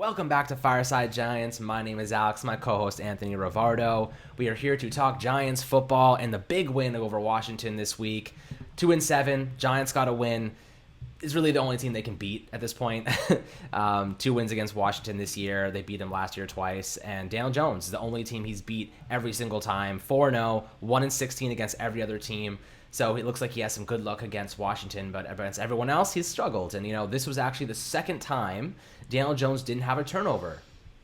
Welcome back to Fireside Giants. My name is Alex, my co-host Anthony Rivardo. We are here to talk Giants football and the big win over Washington this week. 2-7, Giants got a win. Is really the only team they can beat at this point. 2 wins against Washington this year. They beat them last year twice. And Daniel Jones is the only team he's beat every single time. 4-0, 1-16 against every other team. So it looks like he has some good luck against Washington, but against everyone else, he's struggled. And, this was actually the second time Daniel Jones didn't have a turnover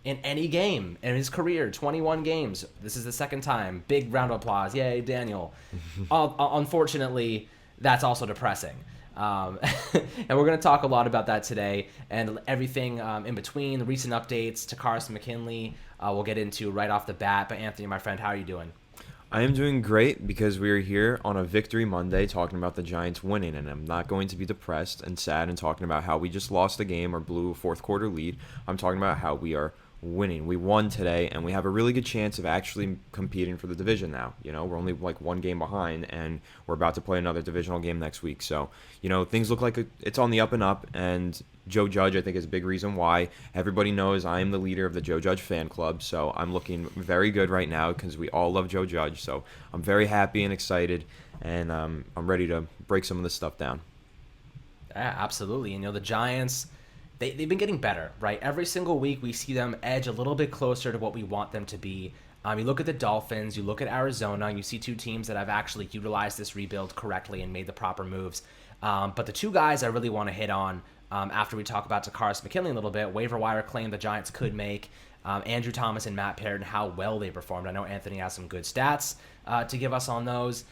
in any game in his career, 21 games. This is the second time. Big round of applause. Yay, Daniel. Unfortunately, that's also depressing. And we're going to talk a lot about that today and everything in between, the recent updates. Takk McKinley we'll get into right off the bat. But Anthony, my friend, how are you doing? I am doing great because we are here on a Victory Monday talking about the Giants winning, and I'm not going to be depressed and sad and talking about how we just lost a game or blew a fourth quarter lead. I'm talking about how we are winning. We won today, and we have a really good chance of actually competing for the division now. We're only like one game behind, and we're about to play another divisional game next week. So, things look like it's on the up and up, and Joe Judge, I think, is a big reason why. Everybody knows I am the leader of the Joe Judge fan club, so I'm looking very good right now because we all love Joe Judge. So I'm very happy and excited, and I'm ready to break some of this stuff down. Yeah, absolutely. And, the Giants, they've been getting better, right? Every single week we see them edge a little bit closer to what we want them to be. You look at the Dolphins, you look at Arizona, you see two teams that have actually utilized this rebuild correctly and made the proper moves. But the two guys I really want to hit on after we talk about Takk McKinley a little bit, waiver wire claim the Giants could make, Andrew Thomas and Matt Parrott, and how well they performed. I know Anthony has some good stats to give us on those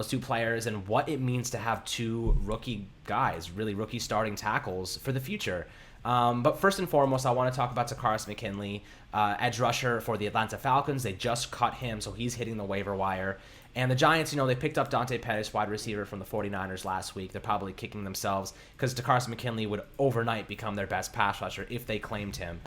two players and what it means to have two rookie guys, really rookie starting tackles for the future. But first and foremost, I want to talk about Takk McKinley, edge rusher for the Atlanta Falcons. They just cut him, so he's hitting the waiver wire. And the Giants, they picked up Dante Pettis, wide receiver from the 49ers last week. They're probably kicking themselves because Takk McKinley would overnight become their best pass rusher if they claimed him.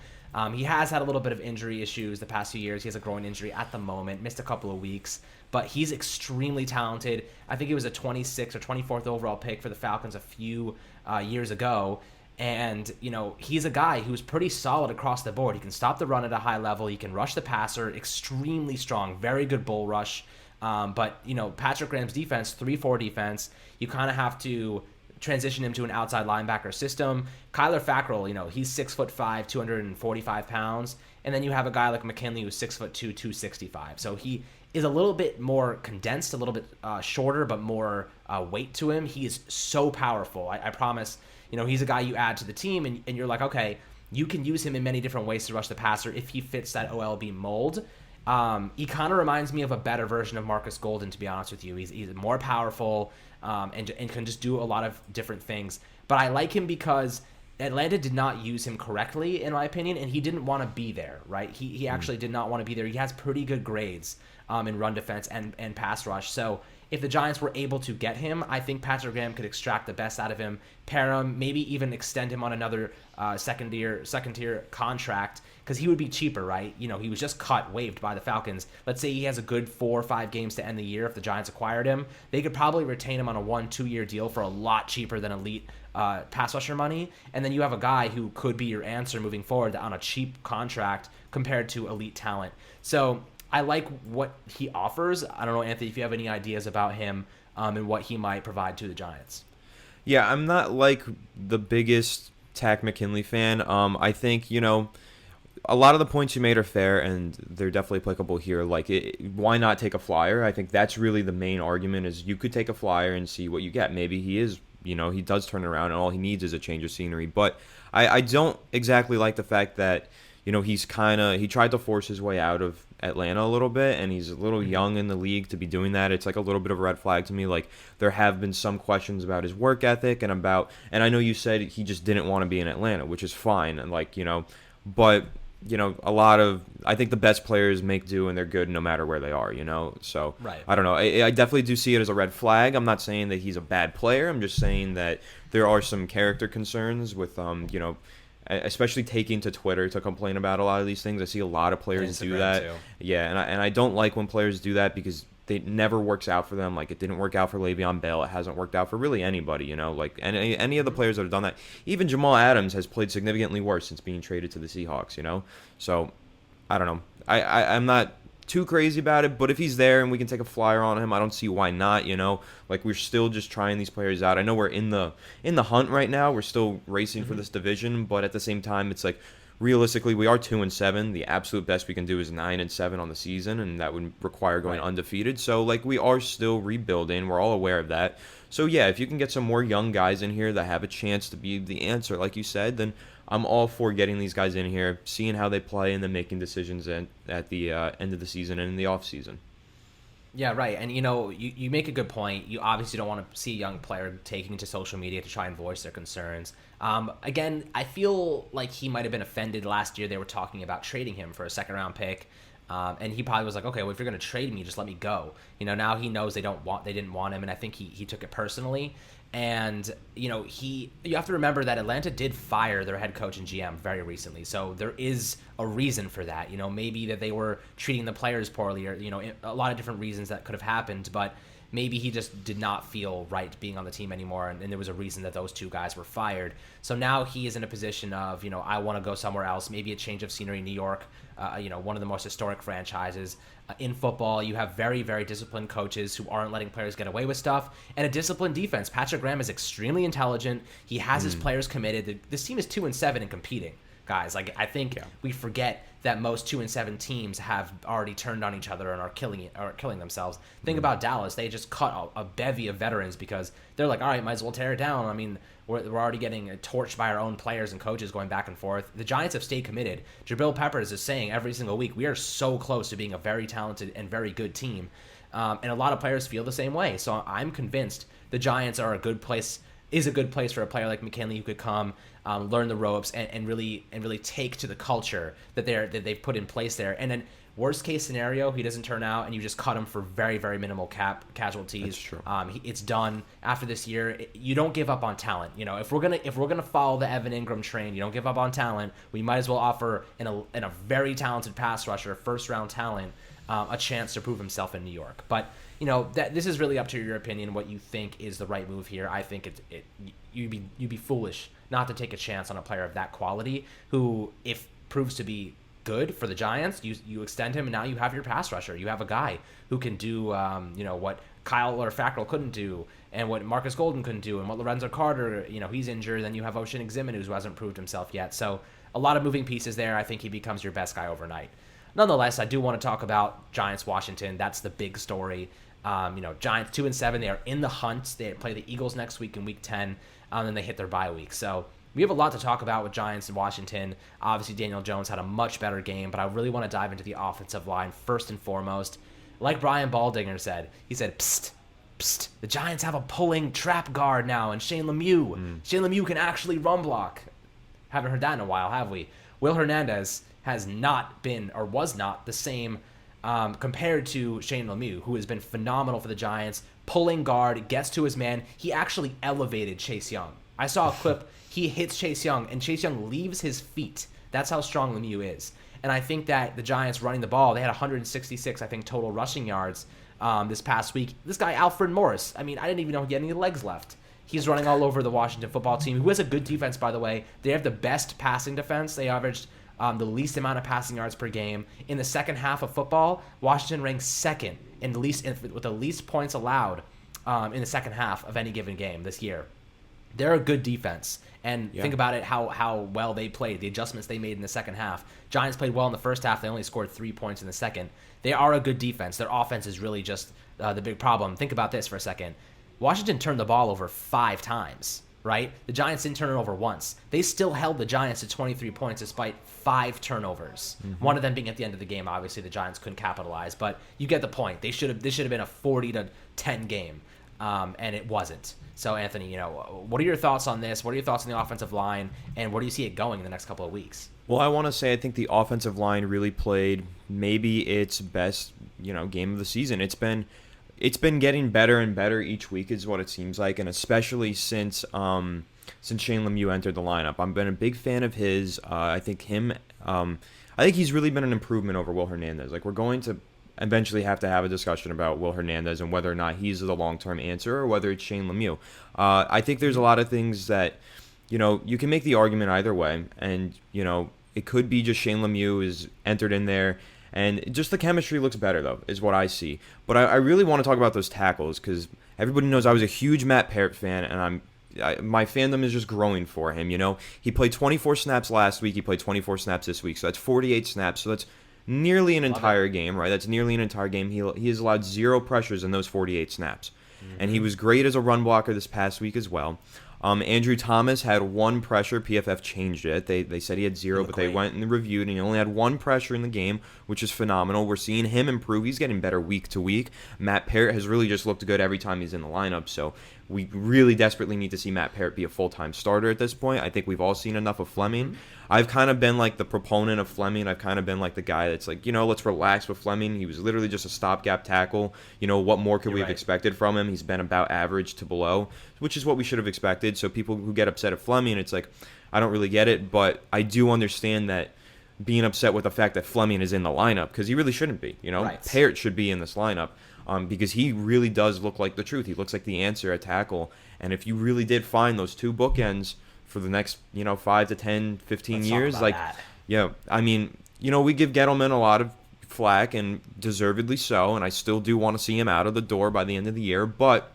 He has had a little bit of injury issues the past few years. He has a groin injury at the moment, missed a couple of weeks, but he's extremely talented. I think he was a 26th or 24th overall pick for the Falcons a few years ago. And, he's a guy who's pretty solid across the board. He can stop the run at a high level. He can rush the passer, extremely strong, very good bull rush. But, Patrick Graham's defense, 3-4 defense, you kind of have to transition him to an outside linebacker system. Kyler Fackrell, he's 6'5", 245 pounds. And then you have a guy like McKinley who's 6'2", 265. So he is a little bit more condensed, a little bit shorter, but more weight to him. He is so powerful. I promise, he's a guy you add to the team and you're like, okay, you can use him in many different ways to rush the passer if he fits that OLB mold. He kind of reminds me of a better version of Marcus Golden, to be honest with you. He's more powerful and can just do a lot of different things. But I like him because Atlanta did not use him correctly, in my opinion, and he didn't want to be there, right? He actually did not want to be there. He has pretty good grades in run defense and pass rush. So if the Giants were able to get him, I think Patrick Graham could extract the best out of him, pair him, maybe even extend him on another second tier contract, because he would be cheaper, right? He was just waived by the Falcons. Let's say he has a good 4 or 5 games to end the year if the Giants acquired him. They could probably retain him on a 1-2 year deal for a lot cheaper than elite pass rusher money. And then you have a guy who could be your answer moving forward on a cheap contract compared to elite talent. So I like what he offers. I don't know, Anthony, if you have any ideas about him and what he might provide to the Giants. Yeah, I'm not like the biggest Takk McKinley fan. I think, a lot of the points you made are fair, and they're definitely applicable here. Like, why not take a flyer? I think that's really the main argument is you could take a flyer and see what you get. Maybe he is, he does turn around, and all he needs is a change of scenery. But I don't exactly like the fact that, he tried to force his way out of Atlanta a little bit, and he's a little young in the league to be doing that. It's like a little bit of a red flag to me. Like, there have been some questions about his work ethic and I know you said he just didn't want to be in Atlanta, which is fine. And but I think the best players make do and they're good no matter where they are, so right. I don't know. I definitely do see it as a red flag. I'm not saying that he's a bad player. I'm just saying that there are some character concerns with, especially taking to Twitter to complain about a lot of these things. I see a lot of players do that. Too. Yeah, and I don't like when players do that because It never works out for them. Like, it didn't work out for Le'Veon Bell. It hasn't worked out for really anybody, you know. Like, any of the players that have done that. Even Jamal Adams has played significantly worse since being traded to the Seahawks, you know. So, I don't know. I'm not too crazy about it, but if he's there and we can take a flyer on him, I don't see why not, you know. Like, we're still just trying these players out. I know we're in the hunt right now. We're still racing for this division, but at the same time, it's like, realistically, we are 2-7. The absolute best we can do is 9-7 on the season, and that would require going undefeated. So, like, we are still rebuilding. We're all aware of that. So, yeah, if you can get some more young guys in here that have a chance to be the answer, like you said, then I'm all for getting these guys in here, seeing how they play, and then making decisions at the end of the season and in the off season. Yeah, right. And, you know, you make a good point. You obviously don't want to see a young player taking to social media to try and voice their concerns. Again, I feel like he might have been offended last year. They were talking about trading him for a second-round pick. And he probably was like, okay, well, if you're going to trade me, just let me go. You know, now he knows they didn't want him, and I think he took it personally. And, you know, you have to remember that Atlanta did fire their head coach and GM very recently. So there is a reason for that. You know, maybe that they were treating the players poorly, or, you know, a lot of different reasons that could have happened. But maybe he just did not feel right being on the team anymore, and there was a reason that those two guys were fired. So now he is in a position of, you know, I want to go somewhere else, maybe a change of scenery. New York, you know, one of the most historic franchises in football. You have very, very disciplined coaches who aren't letting players get away with stuff, and a disciplined defense. Patrick Graham is extremely intelligent. He has his players committed. This team is 2-7 and competing, guys. Like, I think we forget that most 2-7 teams have already turned on each other and are killing themselves. Think about Dallas; they just cut a bevy of veterans because they're like, all right, might as well tear it down. I mean, we're already getting torched by our own players and coaches going back and forth. The Giants have stayed committed. Jabril Peppers is saying every single week, we are so close to being a very talented and very good team, and a lot of players feel the same way. So I'm convinced the Giants are a good place for a player like McKinley who could come, learn the ropes, and really take to the culture that they've put in place there. And then worst case scenario, he doesn't turn out, and you just cut him for very, very minimal cap casualties. That's true. It's done after this year. You don't give up on talent. You know, if we're gonna follow the Evan Ingram train, you don't give up on talent. We might as well offer in a very talented pass rusher, first round talent, a chance to prove himself in New York. But you know, this is really up to your opinion, what you think is the right move here. I think you'd be foolish not to take a chance on a player of that quality who, if proves to be good for the Giants, you extend him, and now you have your pass rusher. You have a guy who can do you know, what Kyle or Fackrell couldn't do, and what Marcus Golden couldn't do, and what Lorenzo Carter, you know, he's injured. Then you have Ocean Eximenu, who hasn't proved himself yet. So a lot of moving pieces there. I think he becomes your best guy overnight. Nonetheless, I do want to talk about Giants-Washington. That's the big story. You know, Giants 2-7. They are in the hunt. They play the Eagles next week in Week 10, and then they hit their bye week. So we have a lot to talk about with Giants and Washington. Obviously, Daniel Jones had a much better game, but I really want to dive into the offensive line first and foremost. Like Brian Baldinger said, he said, "Psst, psst, the Giants have a pulling trap guard now, and Shane Lemieux. Shane Lemieux can actually run block." Haven't heard that in a while, have we? Will Hernandez has not been, or was not, the same compared to Shane Lemieux, who has been phenomenal for the Giants. Pulling guard, gets to his man. He actually elevated Chase Young. I saw a clip. He hits Chase Young, and Chase Young leaves his feet. That's how strong Lemieux is. And I think that the Giants running the ball, they had 166, I think, total rushing yards this past week. This guy, Alfred Morris, I mean, I didn't even know he had any legs left. He's running all over the Washington football team, who has a good defense, by the way. They have the best passing defense. They averaged the least amount of passing yards per game. In the second half of football, Washington ranks second with the least points allowed in the second half of any given game this year. They're a good defense. And think about it, how well they played, the adjustments they made in the second half. Giants played well in the first half. They only scored 3 points in the second. They are a good defense. Their offense is really just the big problem. Think about this for a second. Washington turned the ball over 5 times, right? The Giants didn't turn it over once. They still held the Giants to 23 points despite 5 turnovers. One of them being at the end of the game. Obviously, the Giants couldn't capitalize, but you get the point. This should have been a 40-10 game, and it wasn't. So, Anthony, you know, what are your thoughts on this? What are your thoughts on the offensive line, and where do you see it going in the next couple of weeks? Well, I want to say I think the offensive line really played maybe its best, you know, game of the season. It's been getting better and better each week, is what it seems like, and especially since Shane Lemieux entered the lineup. I've been a big fan of his. I think he's really been an improvement over Will Hernandez. Like, we're going to eventually have to have a discussion about Will Hernandez and whether or not he's the long-term answer or whether it's Shane Lemieux. I think there's a lot of things that, you can make the argument either way, and, it could be just Shane Lemieux is entered in there, and just the chemistry looks better, though, is what I see. But I really want to talk about those tackles because everybody knows I was a huge Matt Parrott fan, and my fandom is just growing for him. He played 24 snaps last week. He played 24 snaps this week, so that's 48 snaps. So that's nearly an entire game, right? That's nearly an entire game. He has allowed 0 pressures in those 48 snaps, and he was great as a run blocker this past week as well. Andrew Thomas had 1 pressure. PFF changed it. They said he had 0, but they went and reviewed, and he only had 1 pressure in the game, which is phenomenal. We're seeing him improve. He's getting better week to week. Matt Parrott has really just looked good every time he's in the lineup, so we really desperately need to see Matt Parrott be a full-time starter at this point. I think we've all seen enough of Fleming. I've kind of been like the proponent of Fleming. I've kind of been like the guy that's like, let's relax with Fleming. He was literally just a stopgap tackle. What more could we have expected from him? He's been about average to below, which is what we should have expected. So people who get upset at Fleming, it's like, I don't really get it, but I do understand that being upset with the fact that Fleming is in the lineup, because he really shouldn't be. Parrott should be in this lineup. Because he really does look like the truth. He looks like the answer at tackle. And if you really did find those 2 bookends for the next, 5 to 10, 15 years, we give Gettleman a lot of flack, and deservedly so, and I still do want to see him out of the door by the end of the year, but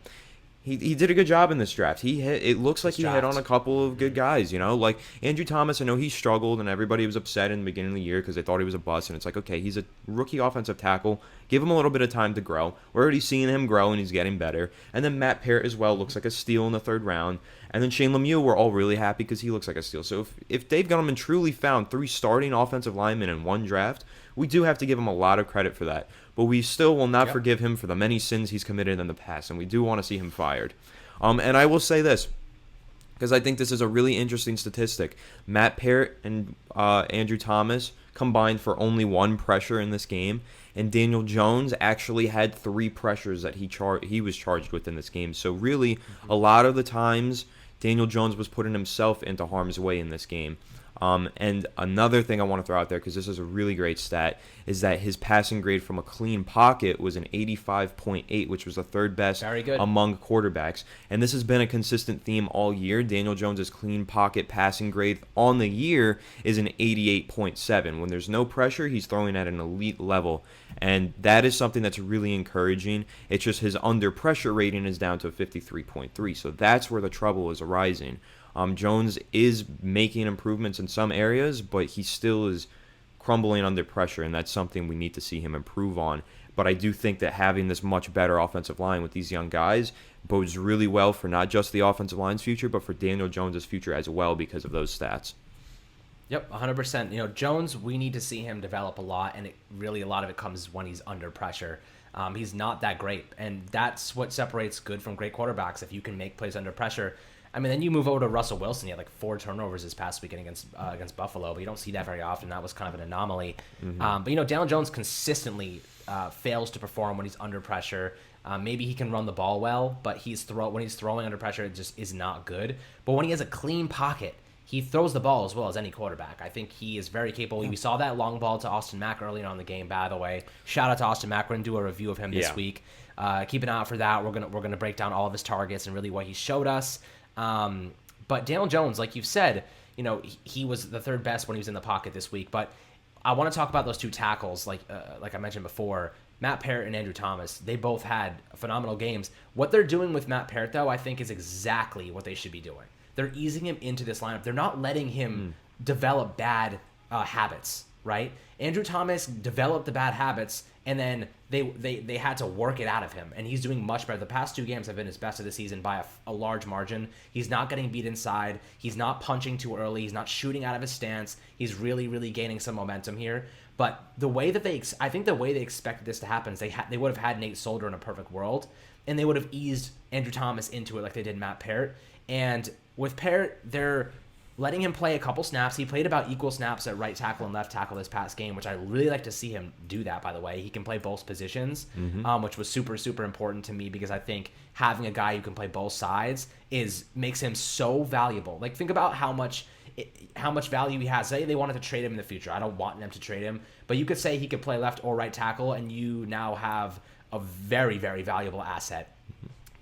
he did a good job in this draft. It looks like he hit on a couple of good guys, like Andrew Thomas. I know he struggled, and everybody was upset in the beginning of the year because they thought he was a bust, and it's like, okay, he's a rookie offensive tackle. Give him a little bit of time to grow. We're already seeing him grow, and he's getting better. And then Matt Parrott as well looks like a steal in the 3rd round. And then Shane Lemieux, we're all really happy because he looks like a steal. So if Dave Gettleman truly found 3 starting offensive linemen in 1 draft, we do have to give him a lot of credit for that. But we still will not forgive him for the many sins he's committed in the past, and we do want to see him fired. And I will say this, because I think this is a really interesting statistic. Matt Parrott and Andrew Thomas combined for only 1 pressure in this game, and Daniel Jones actually had 3 pressures that he was charged with in this game. So really, a lot of the times, Daniel Jones was putting himself into harm's way in this game. And another thing I want to throw out there, because this is a really great stat, is that his passing grade from a clean pocket was an 85.8, which was the 3rd best among quarterbacks. And this has been a consistent theme all year. Daniel Jones' clean pocket passing grade on the year is an 88.7. When there's no pressure, he's throwing at an elite level. And that is something that's really encouraging. It's just his under pressure rating is down to 53.3. So that's where the trouble is arising. Jones is making improvements in some areas, but he still is crumbling under pressure, and that's something we need to see him improve on. But I do think that having this much better offensive line with these young guys bodes really well for not just the offensive line's future, but for Daniel Jones' future as well because of those stats. Yep, 100%. Jones, we need to see him develop a lot, and a lot of it comes when he's under pressure. He's not that great, and that's what separates good from great quarterbacks, if you can make plays under pressure. Then you move over to Russell Wilson. He had like 4 turnovers this past weekend against Buffalo, but you don't see that very often. That was kind of an anomaly. But Daniel Jones consistently fails to perform when he's under pressure. Maybe he can run the ball well, but when he's throwing under pressure, it just is not good. But when he has a clean pocket, he throws the ball as well as any quarterback. I think he is very capable. We saw that long ball to Austin Mack earlier on in the game, by the way. Shout out to Austin Mack. We're going to do a review of him this week. Keep an eye out for that. We're gonna break down all of his targets and really what he showed us. But Daniel Jones, like you've said, he was the 3rd best when he was in the pocket this week. But I want to talk about those 2 tackles, like I mentioned before. Matt Parrott and Andrew Thomas, they both had phenomenal games. What they're doing with Matt Parrott, though, I think is exactly what they should be doing. They're easing him into this lineup. They're not letting him develop bad habits, right? Andrew Thomas developed the bad habits, and then they had to work it out of him, and he's doing much better. The past 2 games have been his best of the season by a large margin. He's not getting beat inside. He's not punching too early. He's not shooting out of his stance. He's really, really gaining some momentum here. But the way that I think the way they expected this to happen is they would have had Nate Solder in a perfect world, and they would have eased Andrew Thomas into it like they did Matt Parrott. And with Parrott, they're letting him play a couple snaps. He played about equal snaps at right tackle and left tackle this past game, which I really like to see him do that, by the way. He can play both positions, which was super, super important to me because I think having a guy who can play both sides makes him so valuable. Like, think about how much how much value he has. Say they wanted to trade him in the future. I don't want them to trade him, but you could say he could play left or right tackle, and you now have a very, very valuable asset.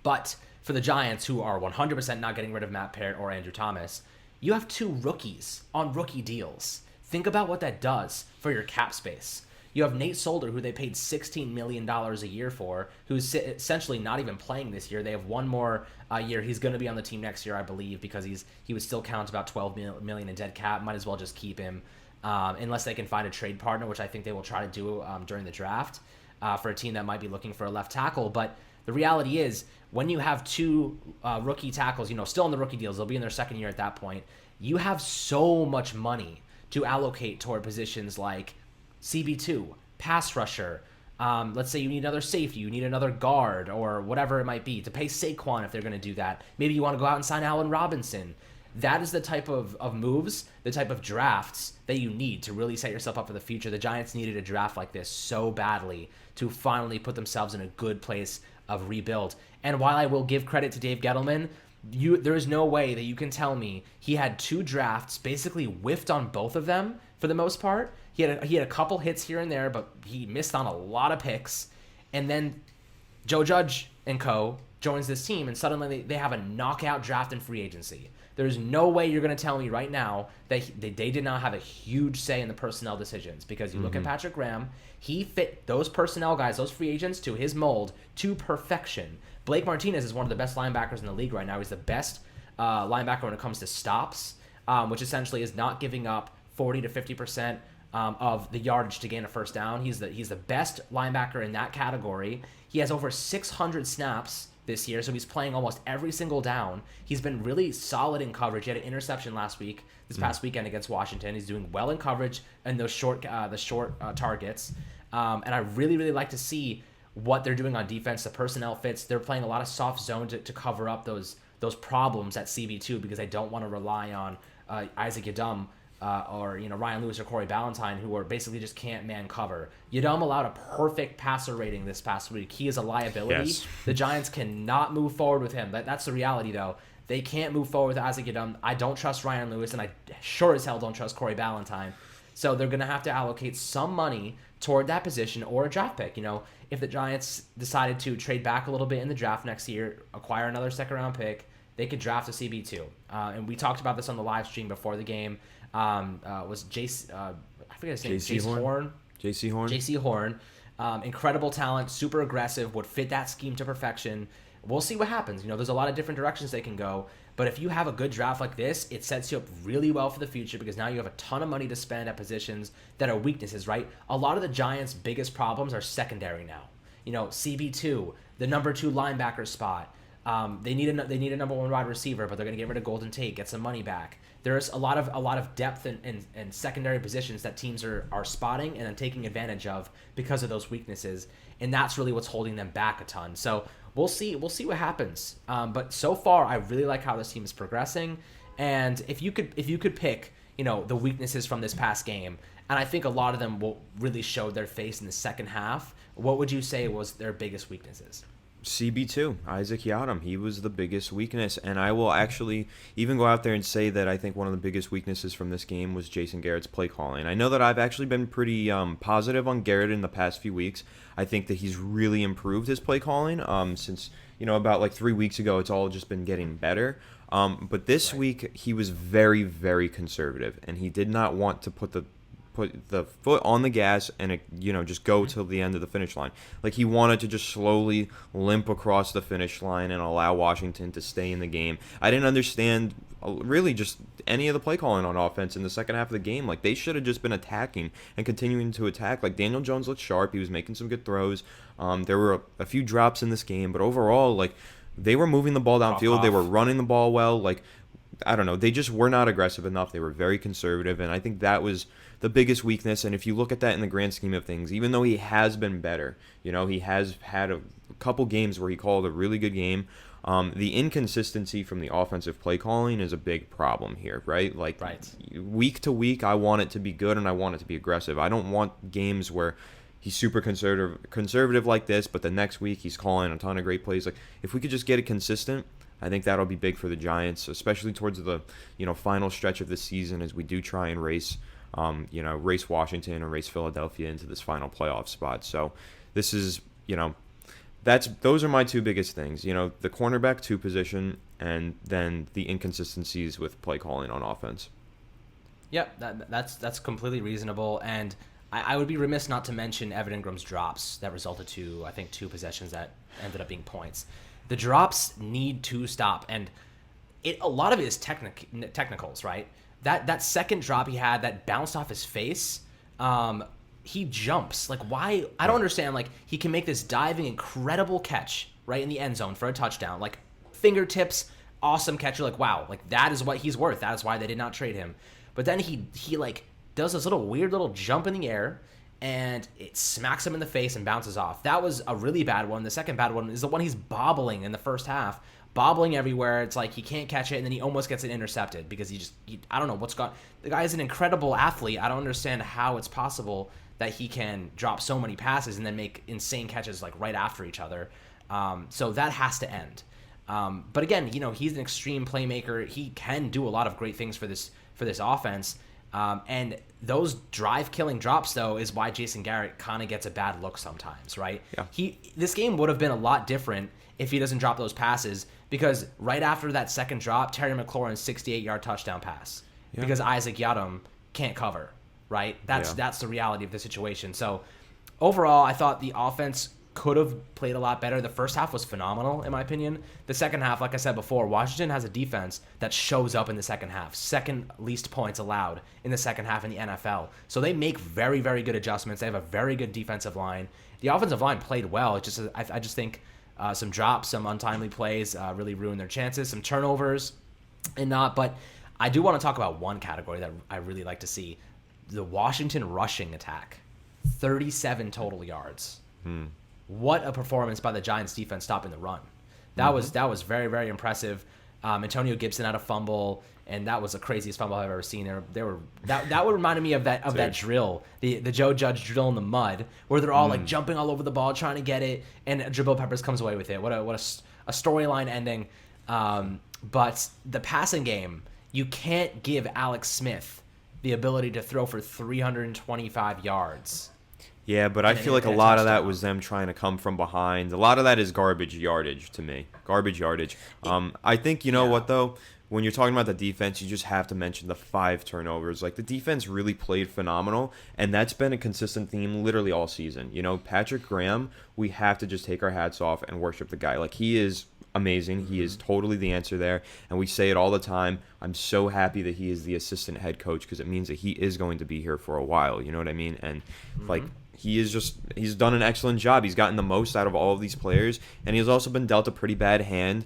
But for the Giants, who are 100% not getting rid of Matt Parrott or Andrew Thomas, you have 2 rookies on rookie deals. Think about what that does for your cap space. You have Nate Solder, who they paid $16 million a year for, who's essentially not even playing this year. They have one more year. He's going to be on the team next year, I believe, because he would still count about $12 million in dead cap. Might as well just keep him, unless they can find a trade partner, which I think they will try to do during the draft for a team that might be looking for a left tackle. But the reality is, when you have 2 rookie tackles, still on the rookie deals, they'll be in their second year at that point, you have so much money to allocate toward positions like CB2, pass rusher. Let's say you need another safety, you need another guard, or whatever it might be, to pay Saquon if they're going to do that. Maybe you want to go out and sign Allen Robinson. That is the type of moves, the type of drafts that you need to really set yourself up for the future. The Giants needed a draft like this so badly to finally put themselves in a good place of rebuild. And while I will give credit to Dave Gettleman, there is no way that you can tell me he had 2 drafts, basically whiffed on both of them for the most part. He had a couple hits here and there, but he missed on a lot of picks. And then Joe Judge and co. joins this team, and suddenly they have a knockout draft in free agency. There's no way you're going to tell me right now that they did not have a huge say in the personnel decisions, because you look at Patrick Graham, he fit those personnel guys, those free agents, to his mold to perfection. Blake Martinez is one of the best linebackers in the league right now. He's the best linebacker when it comes to stops, which essentially is not giving up 40 to 50% of the yardage to gain a first down. He's the best linebacker in that category. He has over 600 snaps this year, so he's playing almost every single down. He's been really solid in coverage. He had an interception this past weekend against Washington. He's doing well in coverage and those short targets. And I really, really like to see what they're doing on defense. The personnel fits. They're playing a lot of soft zone to cover up those problems at CB2, because I don't want to rely on Isaac Yadum or Ryan Lewis or Corey Ballantyne, who are basically just can't man cover. Yadum allowed a perfect passer rating this past week. He is a liability. Yes. The Giants cannot move forward with him. That's the reality, though. They can't move forward with Isaac Yadum. I don't trust Ryan Lewis, and I sure as hell don't trust Corey Ballantyne. So they're going to have to allocate some money toward that position or a draft pick. If the Giants decided to trade back a little bit in the draft next year, acquire another second-round pick, they could draft a CB2. And we talked about this on the live stream before the game. Was Jace, I forget his name, JC Horn. JC Horn. Incredible talent, super aggressive, would fit that scheme to perfection. We'll see what happens. There's a lot of different directions they can go. But if you have a good draft like this, it sets you up really well for the future, because now you have a ton of money to spend at positions that are weaknesses, right? A lot of the Giants' biggest problems are secondary now. CB2, the number 2 linebacker spot. They need a number 1 wide receiver, but they're going to get rid of Golden Tate, get some money back. There's a lot of depth in secondary positions that teams are spotting and then taking advantage of because of those weaknesses, and that's really what's holding them back a ton. So we'll see what happens. But so far, I really like how this team is progressing. And if you could pick, the weaknesses from this past game, and I think a lot of them will really show their face in the second half, what would you say was their biggest weaknesses? CB2, Isaac Yiadom, he was the biggest weakness, and I will actually even go out there and say that I think one of the biggest weaknesses from this game was Jason Garrett's play calling. I know that I've actually been pretty positive on Garrett in the past few weeks. I think that he's really improved his play calling since, about like 3 weeks ago. It's all just been getting better. But this week, he was very, very conservative, and he did not want to put the foot on the gas and just go till the end of the finish line. Like, he wanted to just slowly limp across the finish line and allow Washington to stay in the game. I didn't understand really just any of the play calling on offense in the second half of the game. Like, they should have just been attacking and continuing to attack. Like, Daniel Jones looked sharp. He was making some good throws. There were a few drops in this game, but overall, like, they were moving the ball downfield. They were running the ball well. Like, I don't know. They just were not aggressive enough. They were very conservative, and I think that was the biggest weakness. And if you look at that in the grand scheme of things, even though he has been better, he has had a couple games where he called a really good game, the inconsistency from the offensive play calling is a big problem here, right? Like, week to week, I want it to be good and I want it to be aggressive. I don't want games where he's super conservative like this, but the next week he's calling a ton of great plays. Like, if we could just get it consistent, I think that'll be big for the Giants, especially towards the final stretch of the season as we do try and race Washington and race Philadelphia into this final playoff spot. So this is those are my two biggest things. The cornerback 2 position and then the inconsistencies with play calling on offense. Yep, that's completely reasonable, and I would be remiss not to mention Evan Ingram's drops that resulted to, I think, 2 possessions that ended up being points. The drops need to stop, and a lot of it is technicals, right? That second drop he had that bounced off his face, he jumps. Like, why? I don't understand. Like, he can make this diving, incredible catch right in the end zone for a touchdown. Like, fingertips, awesome catch. You're like, wow, like, that is what he's worth. That is why they did not trade him. But then he like does this weird little jump in the air, and it smacks him in the face and bounces off. That was a really bad one. The second bad one is the one he's bobbling in the first half, bobbling everywhere. It's like he can't catch it, and then he almost gets it intercepted because I don't know what's gone. The guy is an incredible athlete. I don't understand how it's possible that he can drop so many passes and then make insane catches like right after each other. So that has to end. But again, he's an extreme playmaker. He can do a lot of great things for this offense. And those drive-killing drops, though, is why Jason Garrett kind of gets a bad look sometimes, right? Yeah. This game would have been a lot different if he doesn't drop those passes, because right after that second drop, Terry McLaurin's 68-yard touchdown pass, because Isaac Yiadom can't cover, right? That's the reality of the situation. So overall, I thought the offense could have played a lot better. The first half was phenomenal, in my opinion. The second half, like I said before, Washington has a defense that shows up in the second half. Second least points allowed in the second half in the NFL. So they make very, very good adjustments. They have a very good defensive line. The offensive line played well. I just think some drops, some untimely plays really ruined their chances, some turnovers and not. But I do want to talk about one category that I really like to see. The Washington rushing attack. 37 total yards. What a performance by the Giants defense stopping the run. That was very, very impressive. Antonio Gibson had a fumble, and that was the craziest fumble I've ever seen. That would remind me of that drill, the Joe Judge drill in the mud, where they're all like jumping all over the ball trying to get it, and Jabril Peppers comes away with it. What a storyline ending. But the passing game, you can't give Alex Smith the ability to throw for 325 yards. Yeah, but I feel like a lot of that was them trying to come from behind. A lot of that is garbage yardage to me. Garbage yardage. I think, what, though? When you're talking about the defense, you just have to mention the 5 turnovers. Like, the defense really played phenomenal, and that's been a consistent theme literally all season. Patrick Graham, we have to just take our hats off and worship the guy. Like, he is amazing. He is totally the answer there, and we say it all the time. I'm so happy that he is the assistant head coach because it means that he is going to be here for a while. You know what I mean? And, he's done an excellent job. He's gotten the most out of all of these players, and he's also been dealt a pretty bad hand.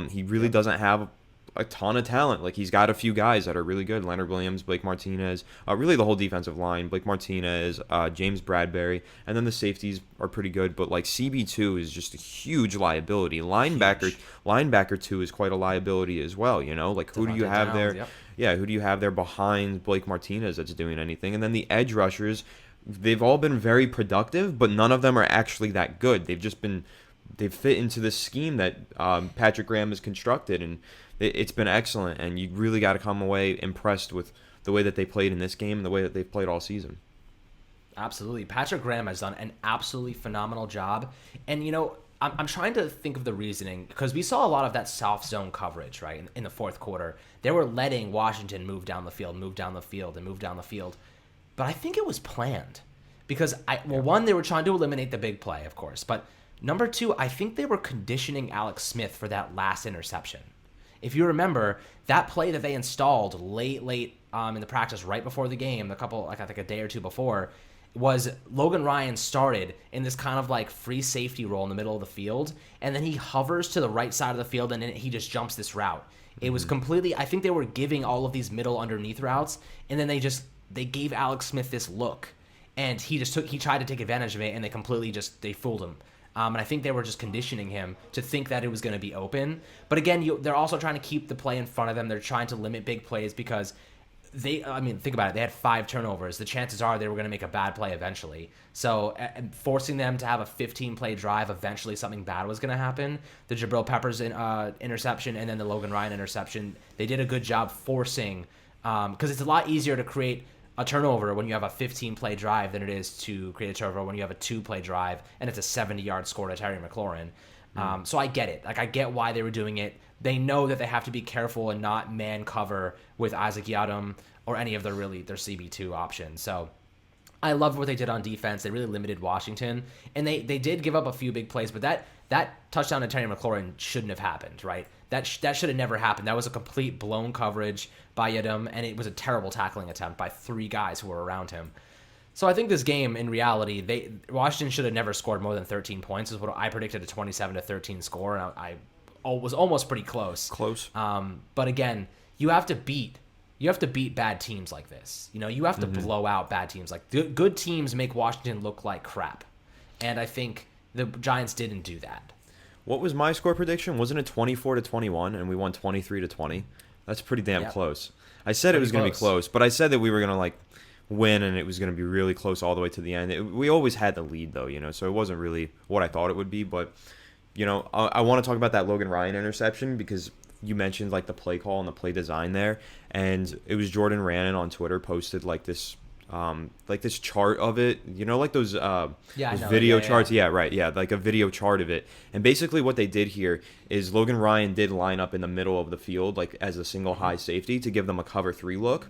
He really doesn't have a ton of talent. Like, he's got a few guys that are really good. Leonard Williams, Blake Martinez, really the whole defensive line. Blake Martinez, James Bradbury, and then the safeties are pretty good. But, like, CB2 is just a huge liability. Linebacker 2 is quite a liability as well, Like, who do you have there? Yep. Yeah, who do you have there behind Blake Martinez that's doing anything? And then the edge rushers, they've all been very productive, but none of them are actually that good. They've fit into this scheme that Patrick Graham has constructed, and it's been excellent. And you really got to come away impressed with the way that they played in this game and the way that they've played all season. Absolutely. Patrick Graham has done an absolutely phenomenal job. And, I'm trying to think of the reasoning, because we saw a lot of that soft zone coverage, right, in the fourth quarter. They were letting Washington move down the field. But I think it was planned because, one, they were trying to eliminate the big play, of course. But number 2, I think they were conditioning Alex Smith for that last interception. If you remember, that play that they installed late in the practice right before the game, I think a day or two before, was Logan Ryan started in this kind of like free safety role in the middle of the field, and then he hovers to the right side of the field, and then he just jumps this route. It was completely, I think they were giving all of these middle underneath routes, and then they gave Alex Smith this look, and he tried to take advantage of it, and they fooled him. And I think they were just conditioning him to think that it was going to be open. But again, they're also trying to keep the play in front of them. They're trying to limit big plays because think about it. They had 5 turnovers. The chances are they were going to make a bad play eventually. So forcing them to have a 15-play drive, eventually something bad was going to happen. The Jabril Peppers interception and then the Logan Ryan interception, they did a good job forcing, because it's a lot easier to create a turnover when you have a 15-play drive than it is to create a turnover when you have a 2-play drive and it's a 70-yard score to Terry McLaurin. So I get it. Like, I get why they were doing it. They know that they have to be careful and not man cover with Isaac Yiadom or any of their CB2 options. So I love what they did on defense. They really limited Washington, and they did give up a few big plays, but that touchdown to Terry McLaurin shouldn't have happened, right? That should have never happened. That was a complete blown coverage by Yiadom, and it was a terrible tackling attempt by 3 guys who were around him. So I think this game, in reality, Washington should have never scored more than 13 points. Is what I predicted, a 27-13 score, and I was almost pretty close. But again, you have to beat bad teams like this. You have to blow out bad teams. Like, good teams make Washington look like crap, and I think the Giants didn't do that. What was my score prediction? Wasn't it 24-21, and we won 23-20? That's pretty damn close. I said it was going to be close, but I said that we were going to win, and it was going to be really close all the way to the end. We always had the lead, though, so it wasn't really what I thought it would be. But I want to talk about that Logan Ryan interception, because you mentioned the play call and the play design there, and it was Jordan Rannon on Twitter posted this chart of it, those video charts. Yeah, right. Yeah, like a video chart of it. And basically what they did here is Logan Ryan did line up in the middle of the field, as a single high safety to give them a cover 3 look.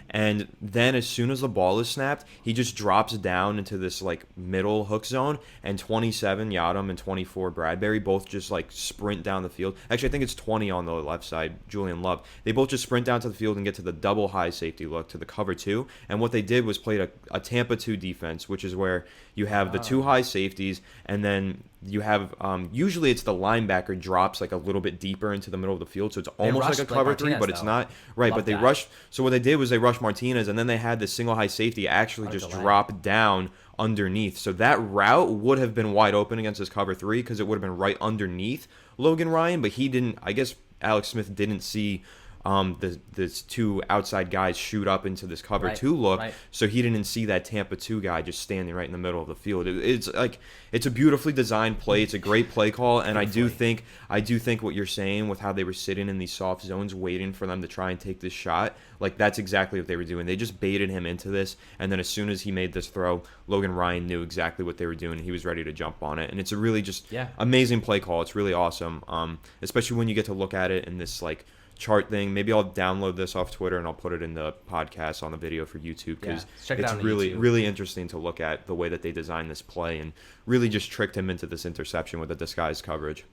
And then as soon as the ball is snapped, he just drops down into this middle hook zone, and 27 Yiadom and 24 Bradbury both just sprint down the field. Actually, I think it's 20 on the left side, Julian Love. They both just sprint down to the field and get to the double high safety look to the cover 2. And what they did was played a Tampa 2 defense, which is where you have the 2 high safeties, and then you have usually it's the linebacker drops a little bit deeper into the middle of the field, so it's almost like a cover 3, but it's not. Right, but they rushed. So what they did was they rushed Martinez, and then they had this single high safety actually just drop down underneath. So that route would have been wide open against this cover 3, because it would have been right underneath Logan Ryan, but he didn't. I guess Alex Smith didn't see this 2 outside guys shoot up into this cover 2 look, so he didn't see that Tampa 2 guy just standing right in the middle of the field. It's a beautifully designed play. It's a great play call, and I do think what you're saying with how they were sitting in these soft zones waiting for them to try and take this shot, that's exactly what they were doing. They just baited him into this, and then as soon as he made this throw, Logan Ryan knew exactly what they were doing, and he was ready to jump on it. And it's a really just amazing play call. It's really awesome, especially when you get to look at it in this chart thing. Maybe I'll download this off Twitter and I'll put it in the podcast on the video for YouTube, because it's really interesting to look at the way that they designed this play and really just tricked him into this interception with a disguised coverage.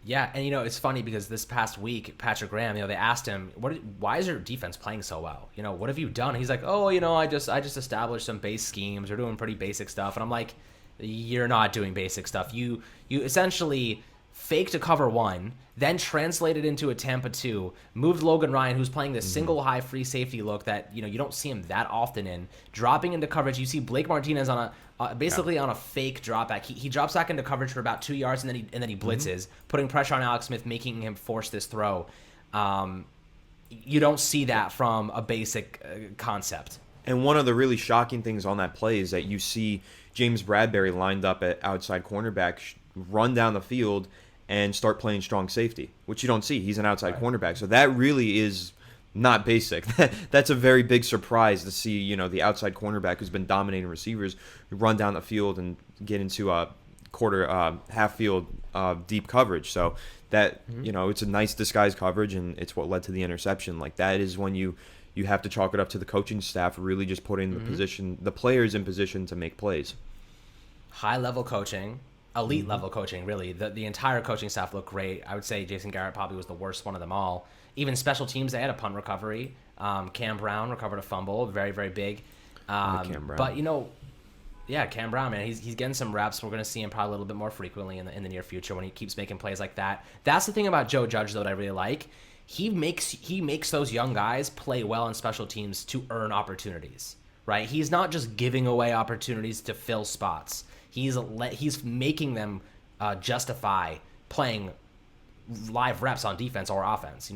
Yeah, and it's funny because this past week, Patrick Graham, they asked him, why is your defense playing so well? What have you done? He's like, I just established some base schemes. We're doing pretty basic stuff. And I'm like, you're not doing basic stuff. You essentially faked a cover 1, then translated into a Tampa 2, moved Logan Ryan, who's playing this single high free safety look that you don't see him that often in, dropping into coverage. You see Blake Martinez on a fake drop back. He drops back into coverage for about 2 yards, and then he blitzes, putting pressure on Alex Smith, making him force this throw. You don't see that from a basic concept. And one of the really shocking things on that play is that you see James Bradbury lined up at outside cornerback, run down the field and start playing strong safety, which you don't see. He's an outside cornerback. So that really is not basic. That's a very big surprise to see, the outside cornerback who's been dominating receivers run down the field and get into a half field deep coverage. So that, it's a nice disguised coverage, and it's what led to the interception. That is when you have to chalk it up to the coaching staff really just putting the players in position to make plays. High level coaching. Elite level coaching, really. The entire coaching staff looked great. I would say Jason Garrett probably was the worst one of them all. Even special teams, they had a punt recovery. Cam Brown recovered a fumble, very, very big. Cam Brown. But Cam Brown, man, he's getting some reps. We're going to see him probably a little bit more frequently in the near future when he keeps making plays like that. That's the thing about Joe Judge, though, that I really like. He makes those young guys play well on special teams to earn opportunities, right? He's not just giving away opportunities to fill spots. He's making them justify playing live reps on defense or offense.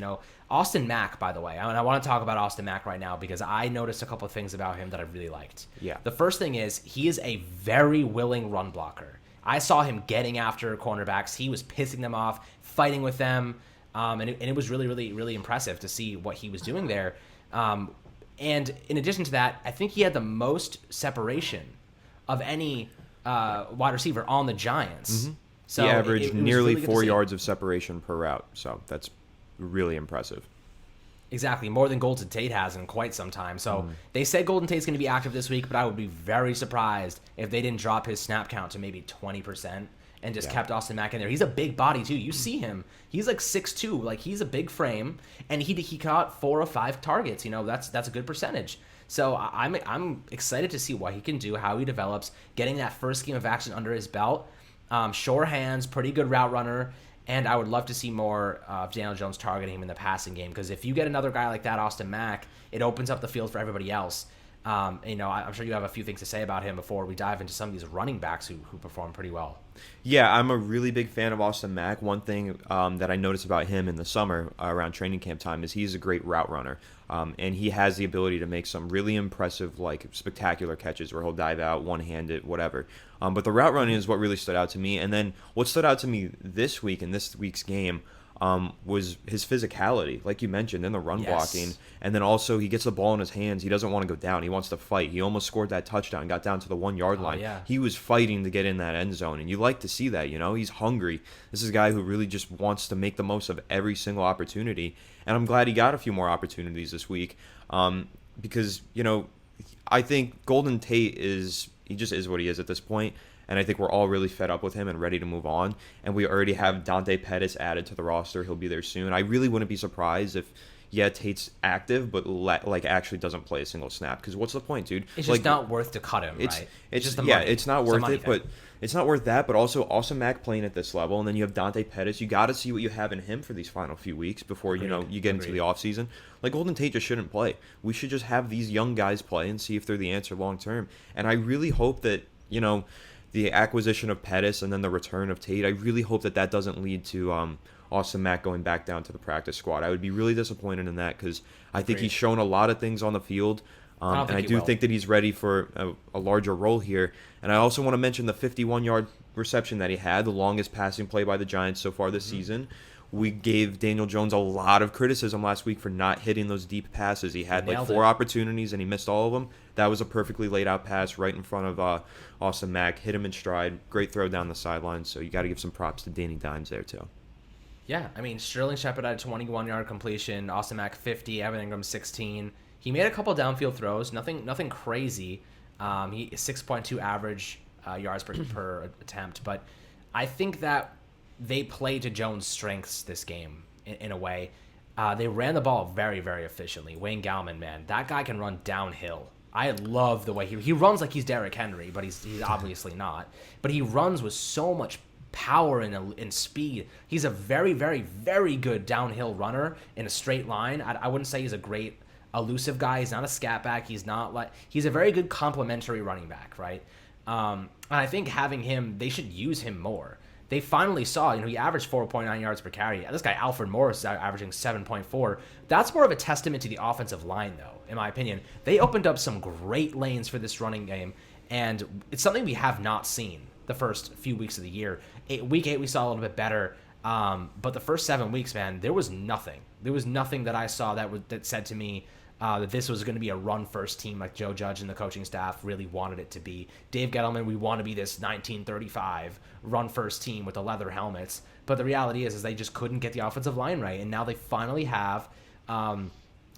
Austin Mack, by the way, and I want to talk about Austin Mack right now because I noticed a couple of things about him that I really liked. Yeah. The first thing is he is a very willing run blocker. I saw him getting after cornerbacks. He was pissing them off, fighting with them, and it was really, really, really impressive to see what he was doing there. And in addition to that, I think he had the most separation of any wide receiver on the Giants. Mm-hmm. So he averaged it was nearly really good to 4 see. yards of separation per route, so that's really impressive. Exactly, more than Golden Tate has in quite some time. So they said Golden Tate's going to be active this week, but I would be very surprised if they didn't drop his snap count to maybe 20% and just kept Austin Mack in there. He's a big body too. You see him; he's like 6'2", like he's a big frame, and he caught 4 or 5 targets. That's a good percentage. So I'm excited to see what he can do, how he develops, getting that first game of action under his belt. Sure hands, pretty good route runner. And I would love to see more of Daniel Jones targeting him in the passing game because if you get another guy like that, Austin Mack, it opens up the field for everybody else. I'm sure you have a few things to say about him before we dive into some of these running backs who perform pretty well. Yeah, I'm a really big fan of Austin Mack. One thing that I noticed about him in the summer around training camp time is he's a great route runner. And he has the ability to make some really impressive, like spectacular catches where he'll dive out, one-handed, whatever. But the route running is what really stood out to me. And then what stood out to me this week in this week's game was his physicality, like you mentioned, in the run blocking. And then also he gets the ball in his hands. He doesn't want to go down. He wants to fight. He almost scored that touchdown, got down to the 1 yard line. Yeah. He was fighting to get in that end zone. And you like to see that, He's hungry. This is a guy who really just wants to make the most of every single opportunity. And I'm glad he got a few more opportunities this week because, I think Golden Tate he just is what he is at this point. And I think we're all really fed up with him and ready to move on. And we already have Dante Pettis added to the roster. He'll be there soon. I really wouldn't be surprised if, Tate's active, but actually doesn't play a single snap. Because what's the point, dude? It's just not worth to cut him, right? It's just the money. It's not worth it, thing. but it's not worth that. But also, Austin Mack playing at this level, and then you have Dante Pettis. You got to see what you have in him for these final few weeks before you get into the offseason. Like Golden Tate just shouldn't play. We should just have these young guys play and see if they're the answer long term. And I really hope that the acquisition of Pettis and then the return of Tate, I really hope that doesn't lead to Austin Mack going back down to the practice squad. I would be really disappointed in that because I think he's shown a lot of things on the field, and I do think that he's ready for a larger role here. And I also want to mention the 51-yard reception that he had, the longest passing play by the Giants so far this season. We gave Daniel Jones a lot of criticism last week for not hitting those deep passes. He had like 4 opportunities and he missed all of them. That was a perfectly laid out pass right in front of Austin Mack. Hit him in stride. Great throw down the sideline. So you got to give some props to Danny Dimes there too. Yeah, I mean, Sterling Shepard had a 21-yard completion, Austin Mack 50, Evan Ingram 16. He made a couple downfield throws, nothing crazy. He 6.2 average yards per attempt, but I think that they played to Jones' strengths this game in a way. They ran the ball very, very efficiently. Wayne Gallman, man, that guy can run downhill. I love the way he runs like he's Derrick Henry, but he's obviously not. But he runs with so much power and speed. He's a very, very, very good downhill runner in a straight line. I wouldn't say he's a great elusive guy. He's not a scat back. He's a very good complementary running back, right? And I think having him, they should use him more. They finally saw, he averaged 4.9 yards per carry. This guy, Alfred Morris, is averaging 7.4. That's more of a testament to the offensive line, though, in my opinion. They opened up some great lanes for this running game, and it's something we have not seen the first few weeks of the year. Week 8, we saw a little bit better, but the first 7 weeks, man, there was nothing. There was nothing that I saw that said to me that this was going to be a run-first team like Joe Judge and the coaching staff really wanted it to be. Dave Gettleman, we want to be this 1935 run-first team with the leather helmets. But the reality is they just couldn't get the offensive line right, and now they finally have, and